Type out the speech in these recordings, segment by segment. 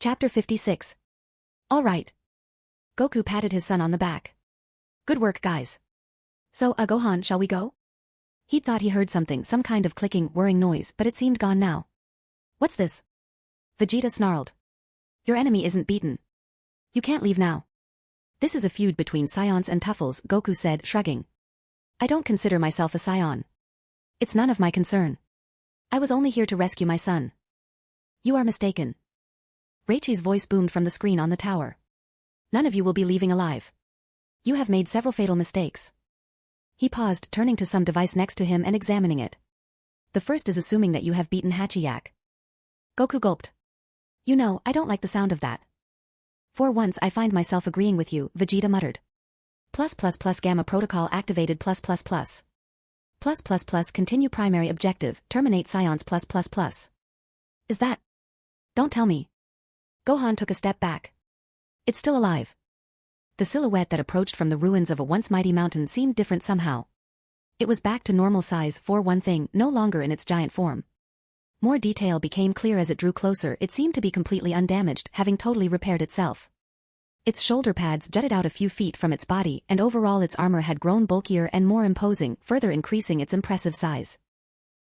Chapter 56. All right. Goku patted his son on the back. Good work, guys. So, Gohan, shall we go? He'd thought he heard something, some kind of clicking, whirring noise, but it seemed gone now. What's this? Vegeta snarled. Your enemy isn't beaten. You can't leave now. This is a feud between Scions and Tuffles, Goku said, shrugging. I don't consider myself a Scion. It's none of my concern. I was only here to rescue my son. You are mistaken. Reichi's voice boomed from the screen on the tower. None of you will be leaving alive. You have made several fatal mistakes. He paused, turning to some device next to him and examining it. The first is assuming that you have beaten Hachiyak. Goku gulped. You know, I don't like the sound of that. For once I find myself agreeing with you, Vegeta muttered. +++ Gamma Protocol activated +++. +++ Continue primary objective, terminate Scions +++. Is that? Don't tell me. Gohan took a step back. It's still alive. The silhouette that approached from the ruins of a once mighty mountain seemed different somehow. It was back to normal size for one thing, no longer in its giant form. More detail became clear as it drew closer. It seemed to be completely undamaged, having totally repaired itself. Its shoulder pads jutted out a few feet from its body, and overall its armor had grown bulkier and more imposing, further increasing its impressive size.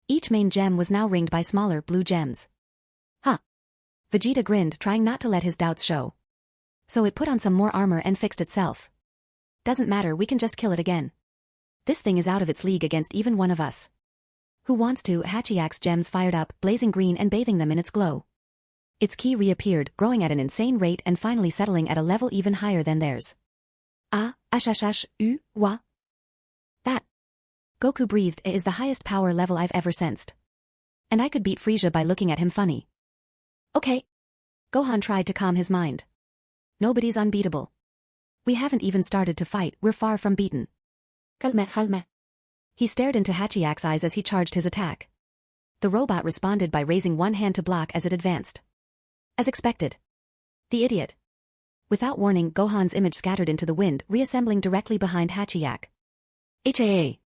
Each main gem was now ringed by smaller blue gems. Huh. Vegeta grinned, trying not to let his doubts show. So it put on some more armor and fixed itself. Doesn't matter, we can just kill it again. This thing is out of its league against even one of us. Who wants to? Hachiyak's gems fired up, blazing green and bathing them in its glow. Its ki reappeared, growing at an insane rate and finally settling at a level even higher than theirs. Wa. That. Goku breathed. It is the highest power level I've ever sensed. And I could beat Frieza by looking at him funny. Okay. Gohan tried to calm his mind. Nobody's unbeatable. We haven't even started to fight, we're far from beaten. Calme. He stared into Hachiyak's eyes as he charged his attack. The robot responded by raising one hand to block as it advanced. As expected. The idiot. Without warning, Gohan's image scattered into the wind, reassembling directly behind Hachiyak. HAA.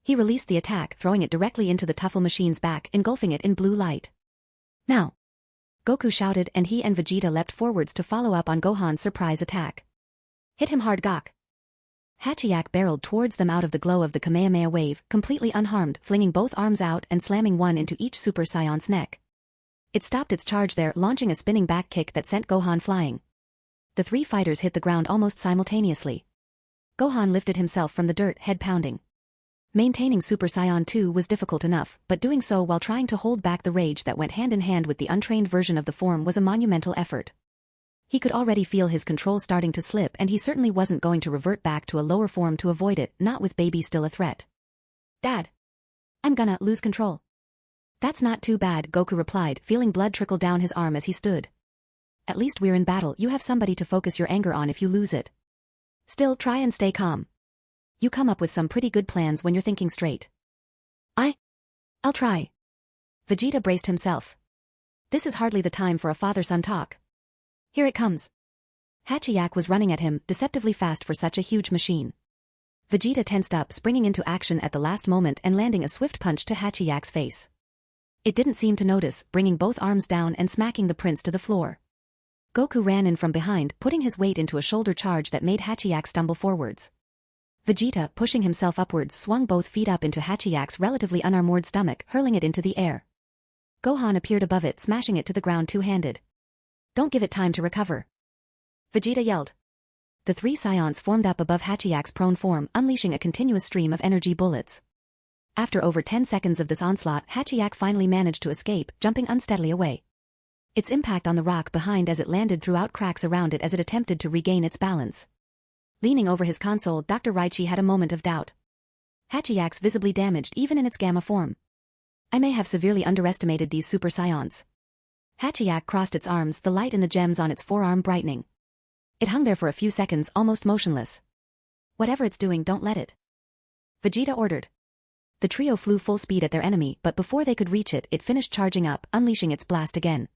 He released the attack, throwing it directly into the Tuffle machine's back, engulfing it in blue light. Now. Goku shouted, and he and Vegeta leapt forwards to follow up on Gohan's surprise attack. Hit him hard, Gok. Hachiyak barreled towards them out of the glow of the Kamehameha wave, completely unharmed, flinging both arms out and slamming one into each Super Scion's neck. It stopped its charge there, launching a spinning back kick that sent Gohan flying. The three fighters hit the ground almost simultaneously. Gohan lifted himself from the dirt, head pounding. Maintaining Super Saiyan 2 was difficult enough, but doing so while trying to hold back the rage that went hand in hand with the untrained version of the form was a monumental effort. He could already feel his control starting to slip, and he certainly wasn't going to revert back to a lower form to avoid it, not with baby still a threat. Dad. I'm gonna lose control. That's not too bad, Goku replied, feeling blood trickle down his arm as he stood. At least we're in battle, you have somebody to focus your anger on if you lose it. Still, try and stay calm. You come up with some pretty good plans when you're thinking straight. I'll try. Vegeta braced himself. This is hardly the time for a father-son talk. Here it comes. Hachiyak was running at him, deceptively fast for such a huge machine. Vegeta tensed up, springing into action at the last moment and landing a swift punch to Hachiyak's face. It didn't seem to notice, bringing both arms down and smacking the prince to the floor. Goku ran in from behind, putting his weight into a shoulder charge that made Hachiyak stumble forwards. Vegeta, pushing himself upwards, swung both feet up into Hachiyak's relatively unarmored stomach, hurling it into the air. Gohan appeared above it, smashing it to the ground two-handed. Don't give it time to recover. Vegeta yelled. The three Scions formed up above Hachiyak's prone form, unleashing a continuous stream of energy bullets. After over 10 seconds of this onslaught, Hachiyak finally managed to escape, jumping unsteadily away. Its impact on the rock behind as it landed threw out cracks around it as it attempted to regain its balance. Leaning over his console, Dr. Reichi had a moment of doubt. Hachiyak's visibly damaged even in its gamma form. I may have severely underestimated these Super Scions. Hachiyak crossed its arms, the light in the gems on its forearm brightening. It hung there for a few seconds, almost motionless. Whatever it's doing, don't let it. Vegeta ordered. The trio flew full speed at their enemy, but before they could reach it, it finished charging up, unleashing its blast again.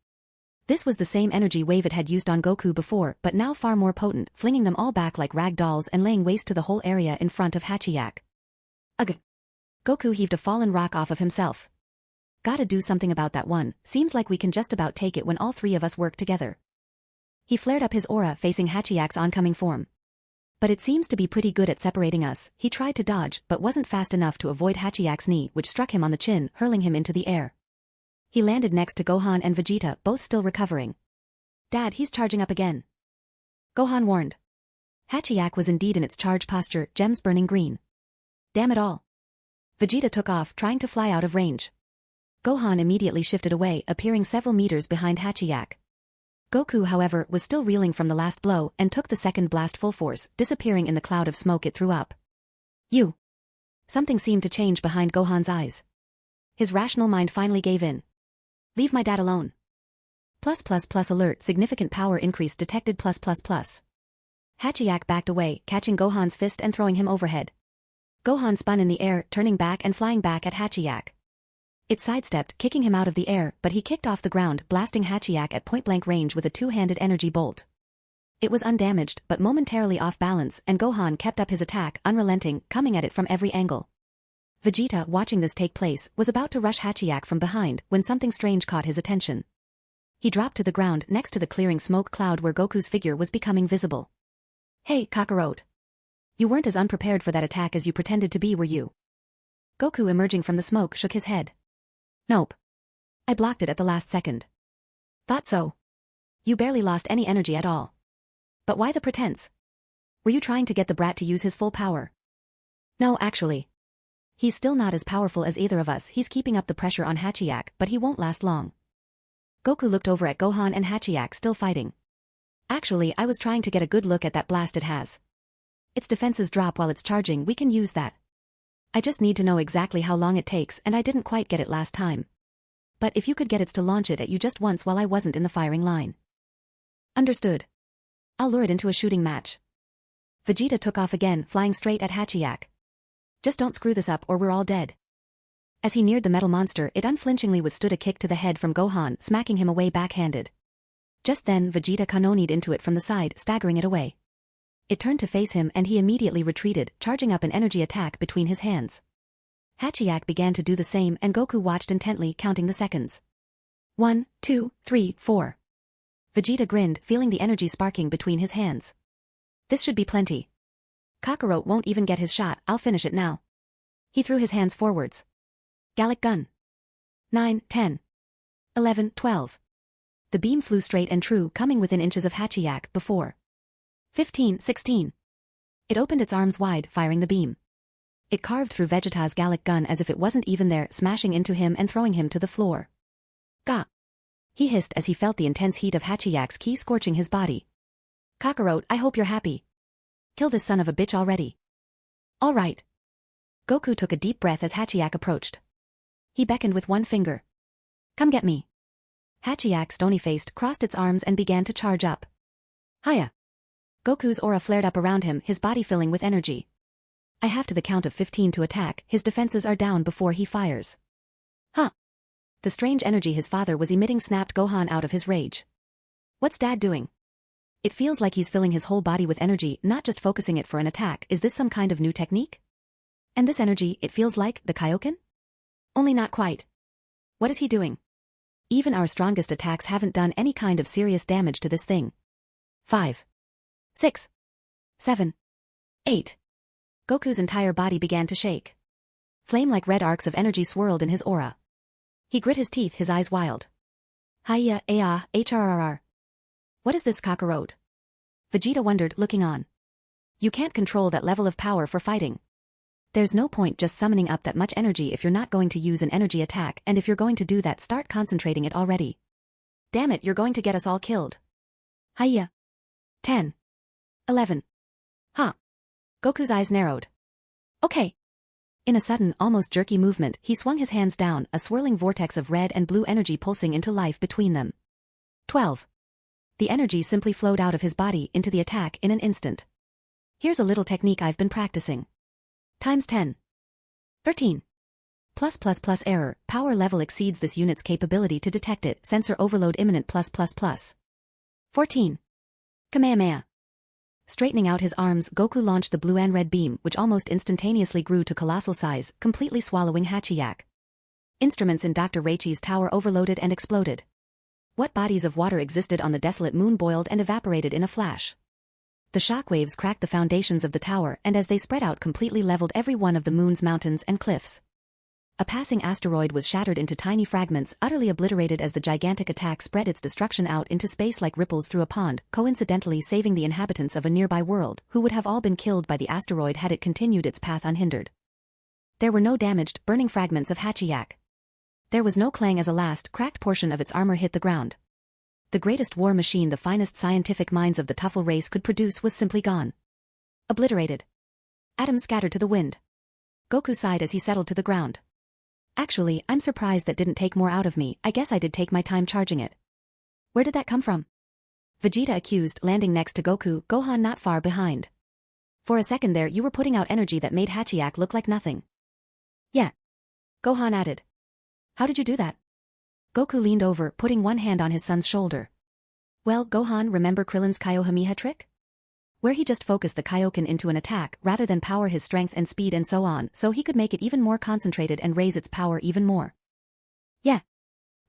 This was the same energy wave it had used on Goku before, but now far more potent, flinging them all back like rag dolls and laying waste to the whole area in front of Hachiyak. Ugh. Goku heaved a fallen rock off of himself. Gotta do something about that one, seems like we can just about take it when all three of us work together. He flared up his aura facing Hachiak's oncoming form. But it seems to be pretty good at separating us. He tried to dodge, but wasn't fast enough to avoid Hachiak's knee, which struck him on the chin, hurling him into the air. He landed next to Gohan and Vegeta, both still recovering. Dad, he's charging up again. Gohan warned. Hachiak was indeed in its charge posture, gems burning green. Damn it all. Vegeta took off, trying to fly out of range. Gohan immediately shifted away, appearing several meters behind Hachiak. Goku, however, was still reeling from the last blow and took the second blast full force, disappearing in the cloud of smoke it threw up. You. Something seemed to change behind Gohan's eyes. His rational mind finally gave in. Leave my dad alone. Alert, significant power increase detected +++. Hachiak backed away, catching Gohan's fist and throwing him overhead. Gohan spun in the air, turning back and flying back at Hachiak. It sidestepped, kicking him out of the air, but he kicked off the ground, blasting Hachiak at point-blank range with a two-handed energy bolt. It was undamaged, but momentarily off balance, and Gohan kept up his attack, unrelenting, coming at it from every angle. Vegeta, watching this take place, was about to rush Hachiak from behind when something strange caught his attention. He dropped to the ground next to the clearing smoke cloud where Goku's figure was becoming visible. Hey, Kakarot. You weren't as unprepared for that attack as you pretended to be, were you? Goku, emerging from the smoke, shook his head. Nope. I blocked it at the last second. Thought so. You barely lost any energy at all. But why the pretense? Were you trying to get the brat to use his full power? No, actually. He's still not as powerful as either of us. He's keeping up the pressure on Hachiak, but he won't last long. Goku looked over at Gohan and Hachiak still fighting. Actually, I was trying to get a good look at that blast it has. Its defenses drop while it's charging. We can use that. I just need to know exactly how long it takes, and I didn't quite get it last time. But if you could get it to launch it at you just once while I wasn't in the firing line. Understood. I'll lure it into a shooting match. Vegeta took off again, flying straight at Hachiak. Just don't screw this up or we're all dead. As he neared the metal monster, it unflinchingly withstood a kick to the head from Gohan, smacking him away backhanded. Just then, Vegeta kanonied into it from the side, staggering it away. It turned to face him and he immediately retreated, charging up an energy attack between his hands. Hachiak began to do the same and Goku watched intently, counting the seconds. 1, 2, 3, 4. Vegeta grinned, feeling the energy sparking between his hands. This should be plenty. Kakarot won't even get his shot, I'll finish it now. He threw his hands forwards. Gallic gun. 9, 10. 11, 12. The beam flew straight and true, coming within inches of Hachiak before. 15, 16. It opened its arms wide, firing the beam. It carved through Vegeta's Gallic gun as if it wasn't even there, smashing into him and throwing him to the floor. Gah! He hissed as he felt the intense heat of Hachiak's ki scorching his body. Kakarot, I hope you're happy. Kill this son of a bitch already. All right. Goku took a deep breath as Hachiak approached. He beckoned with one finger. Come get me. Hachiak, stony-faced, crossed its arms and began to charge up. Hiya. Goku's aura flared up around him, his body filling with energy. I have to the count of 15 to attack, his defenses are down before he fires. Huh. The strange energy his father was emitting snapped Gohan out of his rage. What's Dad doing? It feels like he's filling his whole body with energy, not just focusing it for an attack. Is this some kind of new technique? And this energy, it feels like the Kaioshin? Only not quite. What is he doing? Even our strongest attacks haven't done any kind of serious damage to this thing. 5. 6. 7. 8. Goku's entire body began to shake. Flame-like red arcs of energy swirled in his aura. He grit his teeth, his eyes wild. Hiya, HRRR. What is this, Kakarot? Vegeta wondered, looking on. You can't control that level of power for fighting. There's no point just summoning up that much energy if you're not going to use an energy attack, and if you're going to do that, start concentrating it already. Damn it, you're going to get us all killed. Hiya. 10. 11. Huh. Goku's eyes narrowed. Okay. In a sudden, almost jerky movement, he swung his hands down, a swirling vortex of red and blue energy pulsing into life between them. 12. The energy simply flowed out of his body into the attack in an instant. Here's a little technique I've been practicing. Times 10. 13. Error, power level exceeds this unit's capability to detect it, sensor overload imminent +++. 14. Kamehameha. Straightening out his arms, Goku launched the blue and red beam, which almost instantaneously grew to colossal size, completely swallowing Hachiak. Instruments in Dr. Reichi's tower overloaded and exploded. What bodies of water existed on the desolate moon boiled and evaporated in a flash. The shockwaves cracked the foundations of the tower and as they spread out completely leveled every one of the moon's mountains and cliffs. A passing asteroid was shattered into tiny fragments, utterly obliterated as the gigantic attack spread its destruction out into space like ripples through a pond, coincidentally saving the inhabitants of a nearby world, who would have all been killed by the asteroid had it continued its path unhindered. There were no damaged, burning fragments of Hachiyak. There was no clang as a last, cracked portion of its armor hit the ground. The greatest war machine the finest scientific minds of the Tuffle race could produce was simply gone. Obliterated. Atoms scattered to the wind. Goku sighed as he settled to the ground. Actually, I'm surprised that didn't take more out of me. I guess I did take my time charging it. Where did that come from? Vegeta accused, landing next to Goku, Gohan not far behind. For a second there you were putting out energy that made Hachiyak look like nothing. Yeah. Gohan added. How did you do that? Goku leaned over, putting one hand on his son's shoulder. Well, Gohan, remember Krillin's Kamehameha trick? Where he just focused the Kaioken into an attack, rather than power his strength and speed and so on, so he could make it even more concentrated and raise its power even more. Yeah.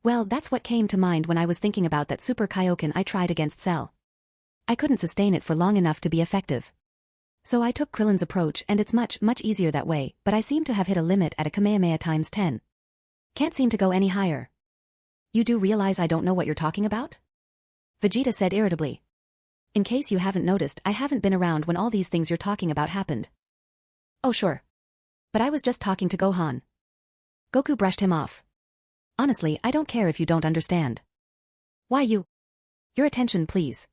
Well, that's what came to mind when I was thinking about that Super Kaioken I tried against Cell. I couldn't sustain it for long enough to be effective. So I took Krillin's approach and it's much easier that way, but I seem to have hit a limit at a Kamehameha times 10. Can't seem to go any higher. You do realize I don't know what you're talking about? Vegeta said irritably. In case you haven't noticed, I haven't been around when all these things you're talking about happened. Oh sure. But I was just talking to Gohan. Goku brushed him off. Honestly, I don't care if you don't understand. Why you? Your attention please.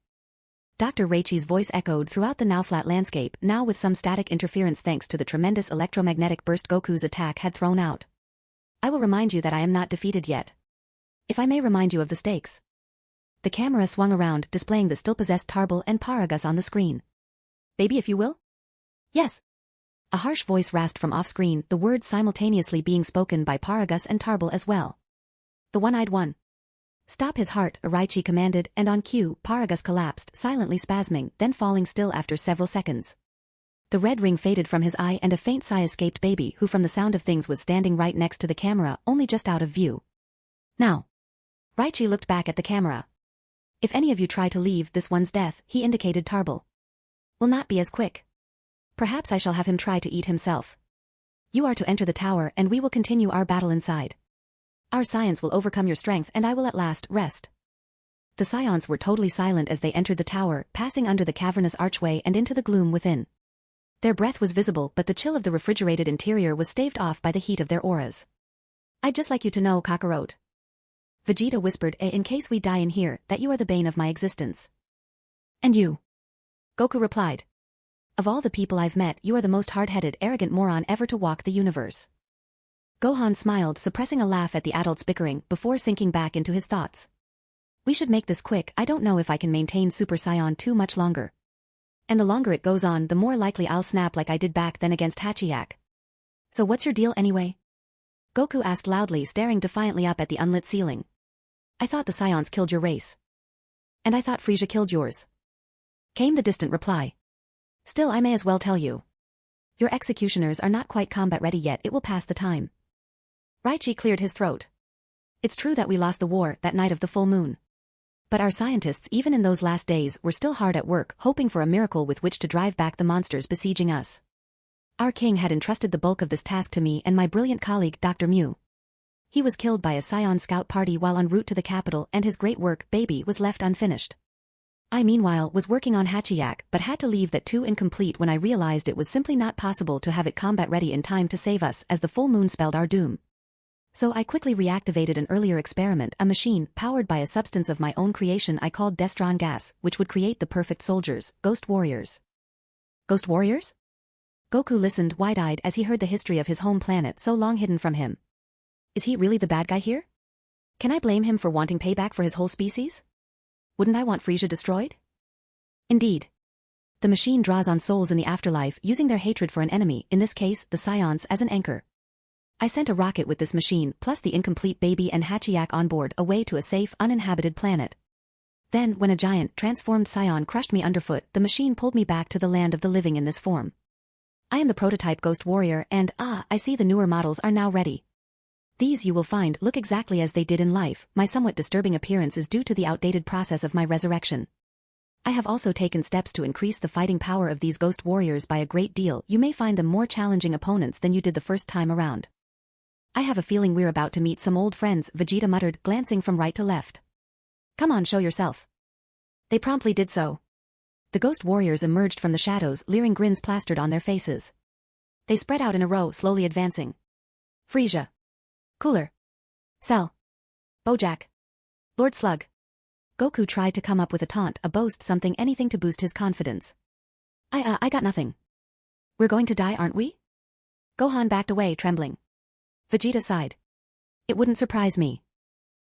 Dr. Reichi's voice echoed throughout the now flat landscape, now with some static interference thanks to the tremendous electromagnetic burst Goku's attack had thrown out. I will remind you that I am not defeated yet. If I may remind you of the stakes. The camera swung around, displaying the still-possessed Tarble and Paragus on the screen. Baby if you will? Yes. A harsh voice rasped from off-screen, the words simultaneously being spoken by Paragus and Tarble as well. The one-eyed one. Stop his heart, Reichi commanded, and on cue, Paragus collapsed, silently spasming, then falling still after several seconds. The red ring faded from his eye and a faint sigh escaped Baby, who from the sound of things was standing right next to the camera, only just out of view. Now. Reichi looked back at the camera. If any of you try to leave, this one's death, he indicated Tarble. Will not be as quick. Perhaps I shall have him try to eat himself. You are to enter the tower and we will continue our battle inside. Our science will overcome your strength and I will at last rest. The Scions were totally silent as they entered the tower, passing under the cavernous archway and into the gloom within. Their breath was visible but the chill of the refrigerated interior was staved off by the heat of their auras. I'd just like you to know, Kakarot. Vegeta whispered, in case we die in here, that you are the bane of my existence. And you? Goku replied. Of all the people I've met, you are the most hard-headed, arrogant moron ever to walk the universe. Gohan smiled, suppressing a laugh at the adults' bickering, before sinking back into his thoughts. We should make this quick, I don't know if I can maintain Super Saiyan too much longer. And the longer it goes on, the more likely I'll snap like I did back then against Hachiyak. So what's your deal anyway? Goku asked loudly, staring defiantly up at the unlit ceiling. I thought the Scions killed your race. And I thought Frieza killed yours. Came the distant reply. Still, I may as well tell you. Your executioners are not quite combat ready yet, it will pass the time. Reichi cleared his throat. It's true that we lost the war that night of the full moon. But our scientists, even in those last days, were still hard at work, hoping for a miracle with which to drive back the monsters besieging us. Our king had entrusted the bulk of this task to me and my brilliant colleague, Dr. Mew. He was killed by a Scion scout party while en route to the capital and his great work, Baby, was left unfinished. I meanwhile was working on Hachiyak but had to leave that too incomplete when I realized it was simply not possible to have it combat ready in time to save us as the full moon spelled our doom. So I quickly reactivated an earlier experiment, a machine powered by a substance of my own creation I called Destron gas, which would create the perfect soldiers, ghost warriors. Ghost warriors? Goku listened wide-eyed as he heard the history of his home planet so long hidden from him. Is he really the bad guy here? Can I blame him for wanting payback for his whole species? Wouldn't I want Frieza destroyed? Indeed. The machine draws on souls in the afterlife using their hatred for an enemy, in this case, the Scions, as an anchor. I sent a rocket with this machine plus the incomplete Baby and Hachiyak on board away to a safe, uninhabited planet. Then, when a giant, transformed Scion crushed me underfoot, the machine pulled me back to the land of the living in this form. I am the prototype Ghost Warrior and, I see the newer models are now ready. These you will find look exactly as they did in life. My somewhat disturbing appearance is due to the outdated process of my resurrection. I have also taken steps to increase the fighting power of these ghost warriors by a great deal. You may find them more challenging opponents than you did the first time around. I have a feeling we're about to meet some old friends, Vegeta muttered, glancing from right to left. Come on, show yourself. They promptly did so. The ghost warriors emerged from the shadows, leering grins plastered on their faces. They spread out in a row, slowly advancing. Frieza. Cooler. Cell. Bojack. Lord Slug. Goku tried to come up with a taunt, a boast, something, anything to boost his confidence. I got nothing. We're going to die, aren't we? Gohan backed away, trembling. Vegeta sighed. It wouldn't surprise me.